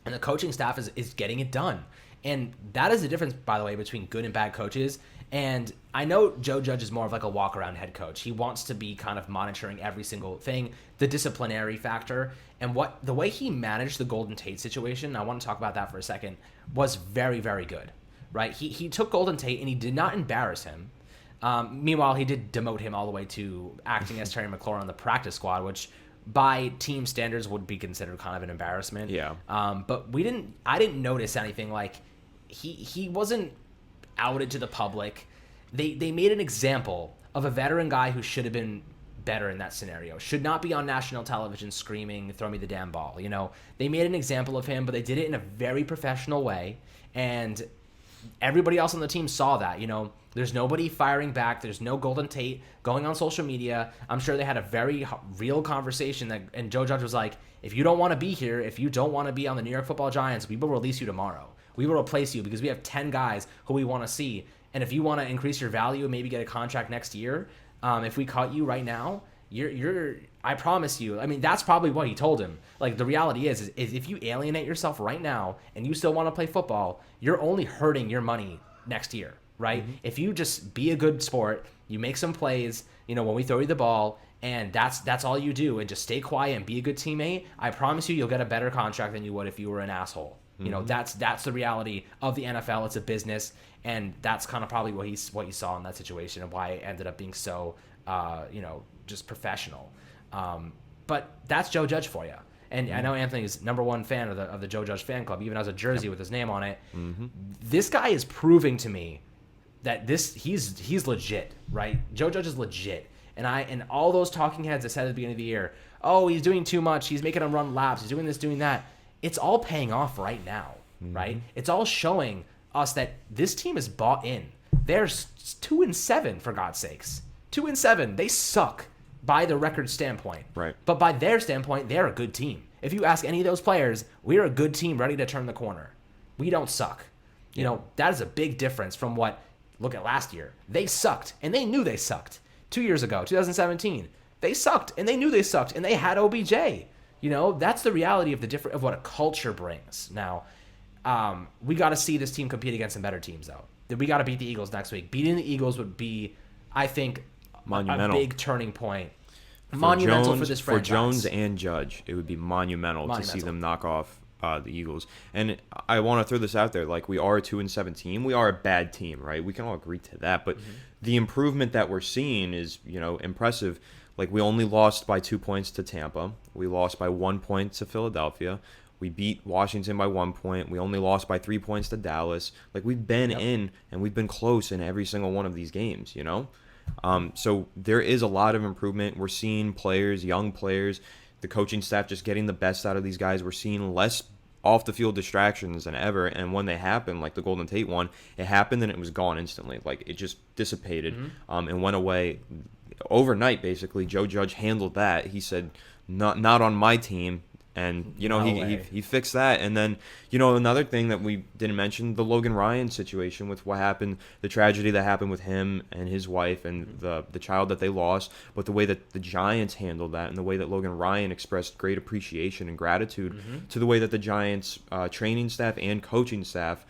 the coaching staff is getting it done. And that is the difference, by the way, between good and bad coaches. And I know Joe Judge is more of like a walk-around head coach. He wants to be kind of monitoring every single thing, the disciplinary factor. And the way he managed the Golden Tate situation, I want to talk about that for a second, was very, very good, right? He took Golden Tate and he did not embarrass him. Meanwhile, he did demote him all the way to acting as Terry McLaurin on the practice squad, which by team standards would be considered kind of an embarrassment. Yeah. But I didn't notice anything like he wasn't outed to the public. They made an example of a veteran guy who should have been better in that scenario. Should not be on national television screaming, "Throw me the damn ball." They made an example of him, but they did it in a very professional way, and everybody else on the team saw that. There's nobody firing back. There's no Golden Tate going on social media. I'm sure they had a very real conversation and Joe Judge was like, "If you don't want to be here, if you don't want to be on the New York Football Giants, we will release you tomorrow. We will replace you because we have 10 guys who we want to see. And if you want to increase your value and maybe get a contract next year, if we cut you right now, I promise you." I mean, that's probably what he told him. Like, the reality is if you alienate yourself right now and you still want to play football, you're only hurting your money next year, right? Mm-hmm. If you just be a good sport, you make some plays, when we throw you the ball, and that's all you do, and just stay quiet and be a good teammate, I promise you'll get a better contract than you would if you were an asshole. Mm-hmm. That's the reality of the NFL. It's a business, and that's kind of probably what he saw in that situation and why it ended up being so, just professional. But that's Joe Judge for you. And I know Anthony's number one fan of the Joe Judge fan club, even has a jersey with his name on it. Mm-hmm. This guy is proving to me that he's legit, right? Joe Judge is legit. And all those talking heads that said at the beginning of the year, "Oh, he's doing too much. He's making him run laps. He's doing this, doing that." It's all paying off right now, right? It's all showing us that this team is bought in. They're 2-7, for God's sakes. 2-7. They suck by the record standpoint. Right. But by their standpoint, they're a good team. If you ask any of those players, we're a good team ready to turn the corner. We don't suck. That is a big difference from look at last year. They sucked, and they knew they sucked. 2 years ago, 2017, they sucked, and they knew they sucked, and they had OBJ. That's the reality of what a culture brings. Now, we got to see this team compete against some better teams, though. We got to beat the Eagles next week. Beating the Eagles would be, I think, a big turning point. Monumental for this franchise. For Jones and Judge, it would be monumental to see them knock off the Eagles. And I want to throw this out there. Like, we are a 2-7 team. We are a bad team, right? We can all agree to that. But the improvement that we're seeing is, impressive. Like, we only lost by 2 points to Tampa. We lost by 1 point to Philadelphia. We beat Washington by 1 point. We only lost by 3 points to Dallas. Like, we've been in, and we've been close in every single one of these games, So there is a lot of improvement. We're seeing players, young players, the coaching staff just getting the best out of these guys. We're seeing less off-the-field distractions than ever. And when they happen, like the Golden Tate one, it happened and it was gone instantly. Like, it just dissipated and went away. Overnight, basically, Joe Judge handled that. He said, not on my team. And, he fixed that. And then, another thing that we didn't mention, the Logan Ryan situation with what happened, the tragedy that happened with him and his wife and the child that they lost. But the way that the Giants handled that and the way that Logan Ryan expressed great appreciation and gratitude to the way that the Giants training staff and coaching staff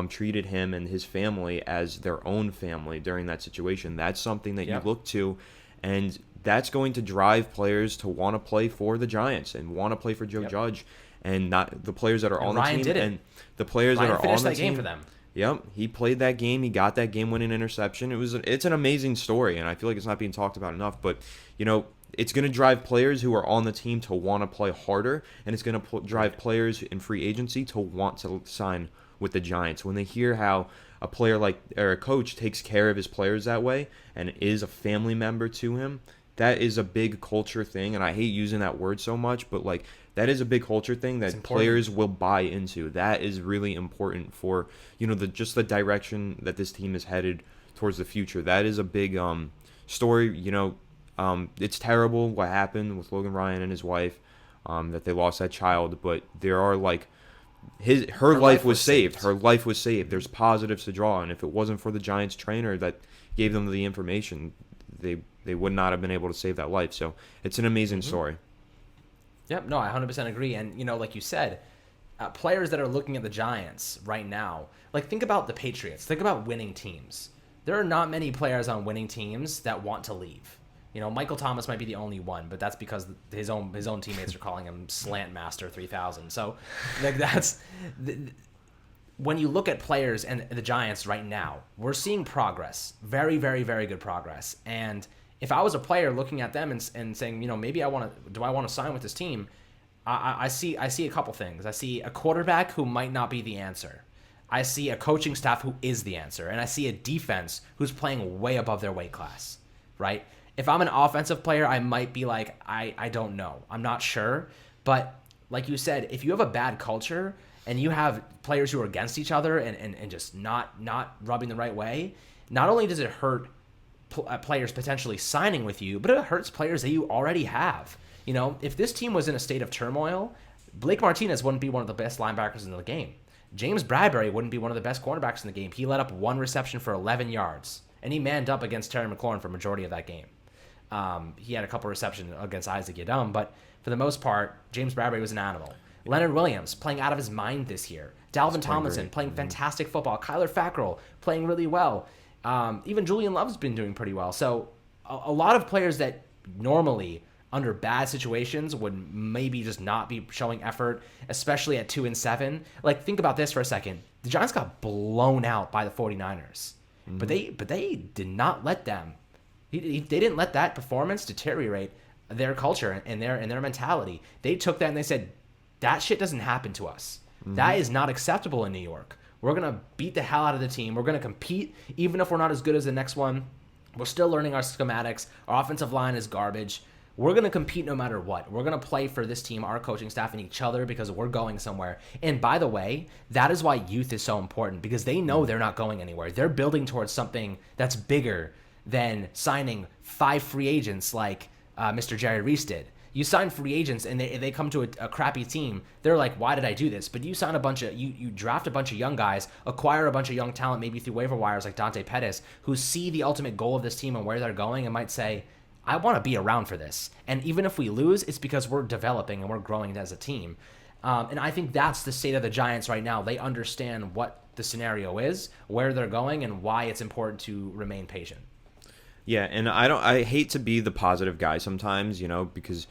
treated him and his family as their own family during that situation. That's something that you look to. And that's going to drive players to want to play for the Giants and want to play for Joe Judge, and not the players that are on the team. And the players that are on the team. Game for them. Yep, he played that game. He got that game-winning interception. It's an amazing story, and I feel like it's not being talked about enough. But it's going to drive players who are on the team to want to play harder, and it's going to drive players in free agency to want to sign with the Giants when they hear how a player or a coach takes care of his players that way and is a family member to him. That is a big culture thing, and I hate using that word so much, but that is a big culture thing that players will buy into. That is really important for just the direction that this team is headed towards the future. That is a big story. It's terrible what happened with Logan Ryan and his wife, that they lost that child, but there are her life was saved. Her life was saved. There's positives to draw, and if it wasn't for the Giants trainer that gave them the information, they would not have been able to save that life. So it's an amazing story. Yep, no, I 100% agree. And, like you said, players that are looking at the Giants right now, think about the Patriots. Think about winning teams. There are not many players on winning teams that want to leave. Michael Thomas might be the only one, but that's because his own teammates are calling him Slant Master 3000. So, when you look at players and the Giants right now, we're seeing progress, very, very, very good progress. And if I was a player looking at them and saying, maybe I want to sign with this team, I see a couple things. I see a quarterback who might not be the answer. I see a coaching staff who is the answer, and I see a defense who's playing way above their weight class. Right? If I'm an offensive player, I might be like, I don't know. I'm not sure. But like you said, if you have a bad culture and you have players who are against each other and just not rubbing the right way, not only does it hurt players potentially signing with you, but it hurts players that you already have. You know, if this team was in a state of turmoil, Blake Martinez wouldn't be one of the best linebackers in the game. James Bradbury wouldn't be one of the best cornerbacks in the game. He let up one reception for 11 yards, and he manned up against Terry McLaurin for a majority of that game. He had a couple receptions against Isaac Yadam, but for the most part, James Bradbury was an animal. Leonard Williams playing out of his mind this year. Dalvin Tomlinson playing fantastic football. Kyler Fackrell playing really well. Even Julian Love's been doing pretty well. So a lot of players that normally under bad situations would maybe just not be showing effort, especially at 2-7. Like, think about this for a second. The Giants got blown out by the 49ers, but they did not let them. They didn't let that performance deteriorate their culture and their mentality. They took that and they said, that shit doesn't happen to us. That is not acceptable in New York. We're going to beat the hell out of the team. We're going to compete, even if we're not as good as the next one. We're still learning our schematics. Our offensive line is garbage. We're going to compete no matter what. We're going to play for this team, our coaching staff, and each other because we're going somewhere. And by the way, that is why youth is so important, because they know they're not going anywhere. They're building towards something that's bigger than signing 5 free agents like Mr. Jerry Reese did. You sign free agents and they come to a crappy team. They're like, why did I do this? But you sign you draft a bunch of young guys, acquire a bunch of young talent, maybe through waiver wires like Dante Pettis, who see the ultimate goal of this team and where they're going and might say, I want to be around for this. And even if we lose, it's because we're developing and we're growing as a team. And I think that's the state of the Giants right now. They understand what the scenario is, where they're going, and why it's important to remain patient. Yeah, and I hate to be the positive guy sometimes, because,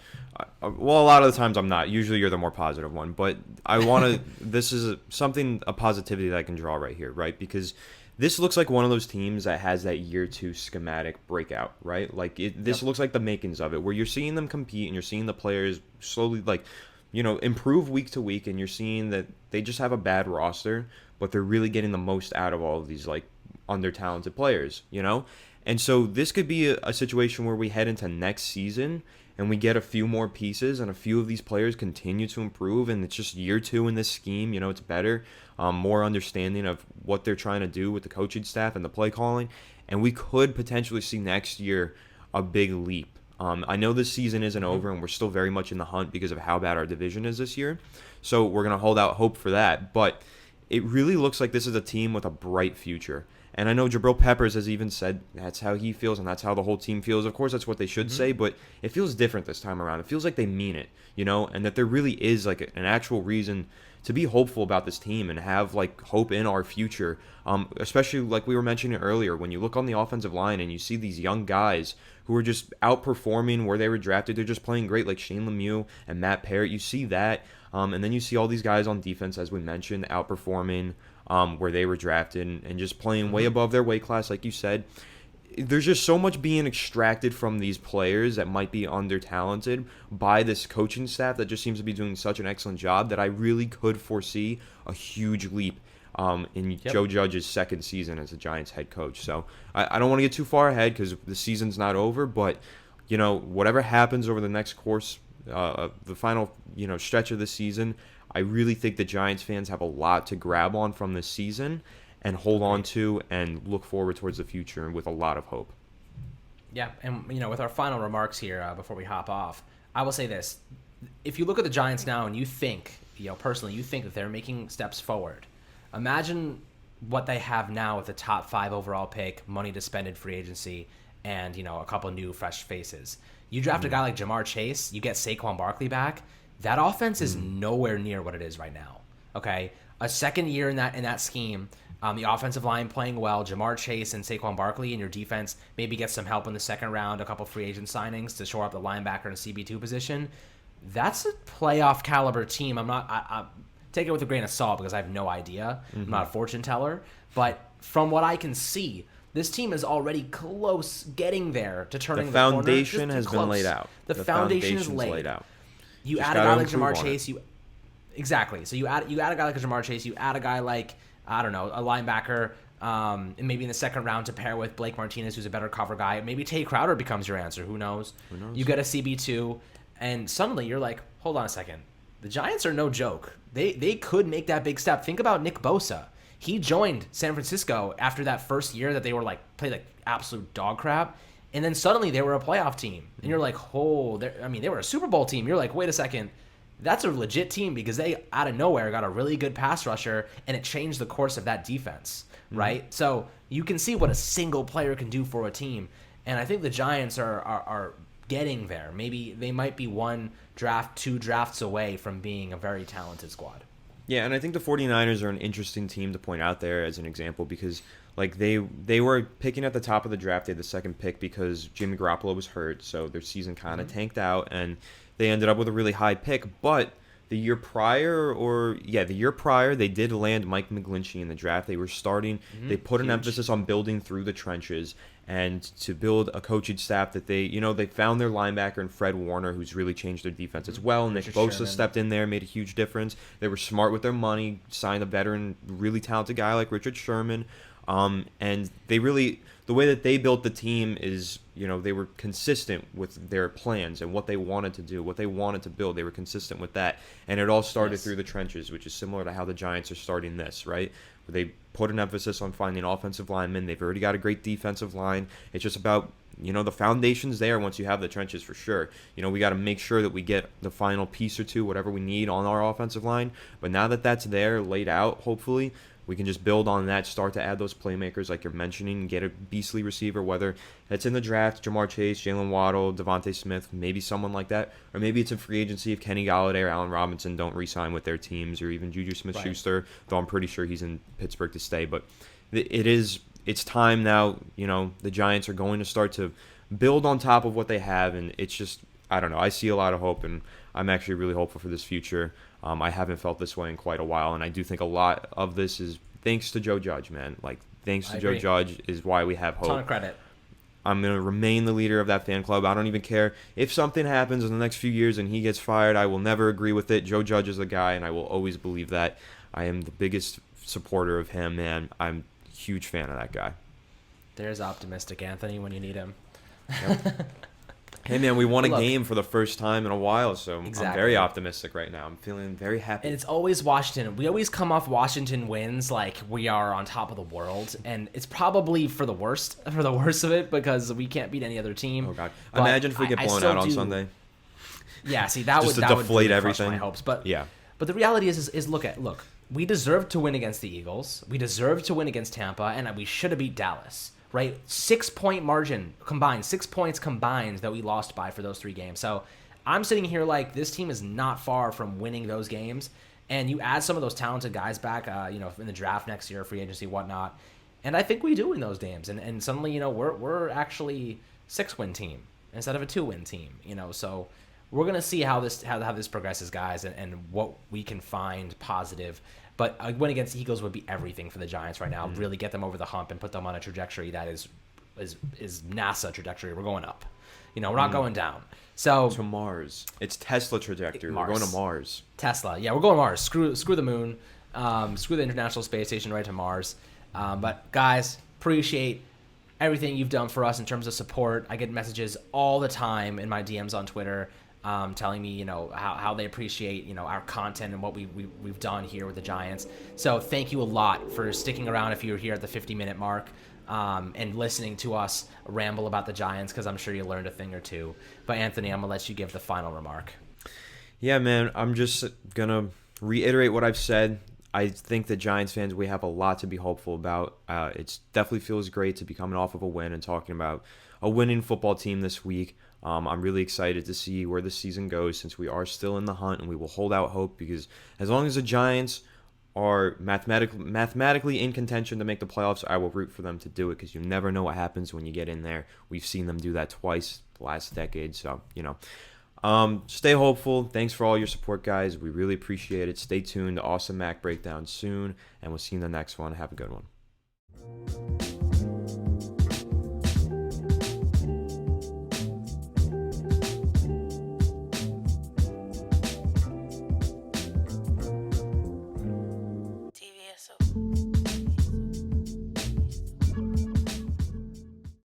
a lot of the times I'm not. Usually you're the more positive one, but I want to, this is a positivity that I can draw right here, right? Because this looks like one of those teams that has that year 2 schematic breakout, right? Like, this looks like the makings of it, where you're seeing them compete and you're seeing the players slowly, improve week to week, and you're seeing that they just have a bad roster, but they're really getting the most out of all of these, under-talented players, And so this could be a situation where we head into next season and we get a few more pieces and a few of these players continue to improve, and it's just year 2 in this scheme. It's better, more understanding of what they're trying to do with the coaching staff and the play calling, and we could potentially see next year a big leap. I know this season isn't over and we're still very much in the hunt because of how bad our division is this year, so we're going to hold out hope for that, but it really looks like this is a team with a bright future. And I know Jabril Peppers has even said that's how he feels and that's how the whole team feels. Of course, that's what they should say, but it feels different this time around. It feels like they mean it, and that there really is an actual reason to be hopeful about this team and have hope in our future. Especially like we were mentioning earlier, when you look on the offensive line and you see these young guys who are just outperforming where they were drafted. They're just playing great, like Shane Lemieux and Matt Parrott. You see that, and then you see all these guys on defense, as we mentioned, outperforming where they were drafted and just playing way above their weight class, like you said. There's just so much being extracted from these players that might be under-talented by this coaching staff that just seems to be doing such an excellent job that I really could foresee a huge leap in Joe Judge's second season as a Giants head coach. So I don't want to get too far ahead because the season's not over, but whatever happens over the next course, the final stretch of the season, I really think the Giants fans have a lot to grab on from this season and hold on to and look forward towards the future with a lot of hope. Yeah, and with our final remarks here before we hop off, I will say this. If you look at the Giants now and you think, personally, you think that they're making steps forward, imagine what they have now with the top 5 overall pick, money to spend in free agency, and, a couple new fresh faces. You draft a guy like Jamar Chase, you get Saquon Barkley back, that offense is nowhere near what it is right now, okay? A second year in that scheme, the offensive line playing well, Jamar Chase and Saquon Barkley, and your defense maybe get some help in the second round, a couple free agent signings to shore up the linebacker and CB2 position. That's a playoff caliber team. I take it with a grain of salt because I have no idea. I'm not a fortune teller. But from what I can see, this team is already close getting there to turning the corner. The foundation has been laid out. The foundation is laid out. You add a guy like Jamar Chase. Exactly. So you add a guy like Jamar Chase. You add a guy like, I don't know, a linebacker, And maybe in the second round to pair with Blake Martinez, who's a better cover guy. Maybe Tay Crowder becomes your answer. Who knows? You get a CB2, and suddenly you're like, hold on a second. The Giants are no joke. They could make that big step. Think about Nick Bosa. He joined San Francisco after that first year that they were played like absolute dog crap. And then suddenly they were a playoff team. And you're like, they were a Super Bowl team. You're like, wait a second. That's a legit team because they, out of nowhere, got a really good pass rusher, and it changed the course of that defense, right? So you can see what a single player can do for a team. And I think the Giants are getting there. Maybe they might be 1 draft, 2 drafts away from being a very talented squad. Yeah, and I think the 49ers are an interesting team to point out there as an example because they were picking at the top of the draft. They had the second pick because Jimmy Garoppolo was hurt, so their season kind of tanked out, and they ended up with a really high pick. But the year prior, they did land Mike McGlinchey in the draft. They were starting. They put an emphasis on building through the trenches and to build a coaching staff that they found their linebacker in Fred Warner, who's really changed their defense as well. Nick Bosa stepped in there, made a huge difference. They were smart with their money, signed a veteran, really talented guy like Richard Sherman. And they really, the way that they built the team is, they were consistent with their plans and what they wanted to do, what they wanted to build. They were consistent with that. And it all started through the trenches, which is similar to how the Giants are starting this, right? Where they put an emphasis on finding offensive linemen. They've already got a great defensive line. It's just about, the foundation's there once you have the trenches for sure. We got to make sure that we get the final piece or two, whatever we need on our offensive line. But now that that's there, laid out, hopefully, we can just build on that, start to add those playmakers like you're mentioning, get a beastly receiver, whether it's in the draft, Jamar Chase, Jalen Waddle, Devontae Smith, maybe someone like that, or maybe it's a free agency if Kenny Galladay or Allen Robinson don't re-sign with their teams, or even Juju Smith-Schuster, though I'm pretty sure he's in Pittsburgh to stay. But it's time now. The Giants are going to start to build on top of what they have, and it's just, I don't know, I see a lot of hope, and I'm actually really hopeful for this future. I haven't felt this way in quite a while, and I do think a lot of this is thanks to Joe Judge, man. Thanks to Joe Judge is why we have hope. Ton of credit. I'm going to remain the leader of that fan club. I don't even care if something happens in the next few years and he gets fired. I will never agree with it. Joe Judge is the guy, and I will always believe that. I am the biggest supporter of him, man. I'm a huge fan of that guy. There's optimistic Anthony when you need him. Yep. Hey, man, we won a game for the first time in a while, so I'm very optimistic right now. I'm feeling very happy. And it's always Washington. We always come off Washington wins like we are on top of the world, and it's probably for the worst of it because we can't beat any other team. Oh, God. Imagine if we get blown out on Sunday. Yeah, see, that would deflate everything. My hopes. But the reality is look, we deserve to win against the Eagles. We deserve to win against Tampa, and we should have beat Dallas. Right, 6-point margin combined, 6 points combined that we lost by for those 3 games. So I'm sitting here like this team is not far from winning those games. And you add some of those talented guys back, in the draft next year, free agency, whatnot. And I think we do win those games. And suddenly, we're actually 6-win team instead of a 2-win team. So we're gonna see how this progresses, guys, and what we can find positive. But a win against the Eagles would be everything for the Giants right now. Really get them over the hump and put them on a trajectory that is NASA trajectory. We're going up. We're not going down. So to Mars. It's Tesla trajectory. Mars. We're going to Mars. Tesla. Yeah, we're going to Mars. Screw the moon. Screw the International Space Station, right to Mars. But guys, appreciate everything you've done for us in terms of support. I get messages all the time in my DMs on Twitter. Telling me, how they appreciate, our content and what we've done here with the Giants. So thank you a lot for sticking around if you're here at the 50-minute mark and listening to us ramble about the Giants, because I'm sure you learned a thing or two. But Anthony, I'm going to let you give the final remark. Yeah, man, I'm just going to reiterate what I've said. I think that Giants fans, we have a lot to be hopeful about. It definitely feels great to be coming off of a win and talking about a winning football team this week. I'm really excited to see where the season goes, since we are still in the hunt, and we will hold out hope, because as long as the Giants are mathematically in contention to make the playoffs, I will root for them to do it, because you never know what happens when you get in there. We've seen them do that twice the last decade, so, stay hopeful. Thanks for all your support, guys. We really appreciate it. Stay tuned. Awesome Mack breakdown soon, and we'll see you in the next one. Have a good one.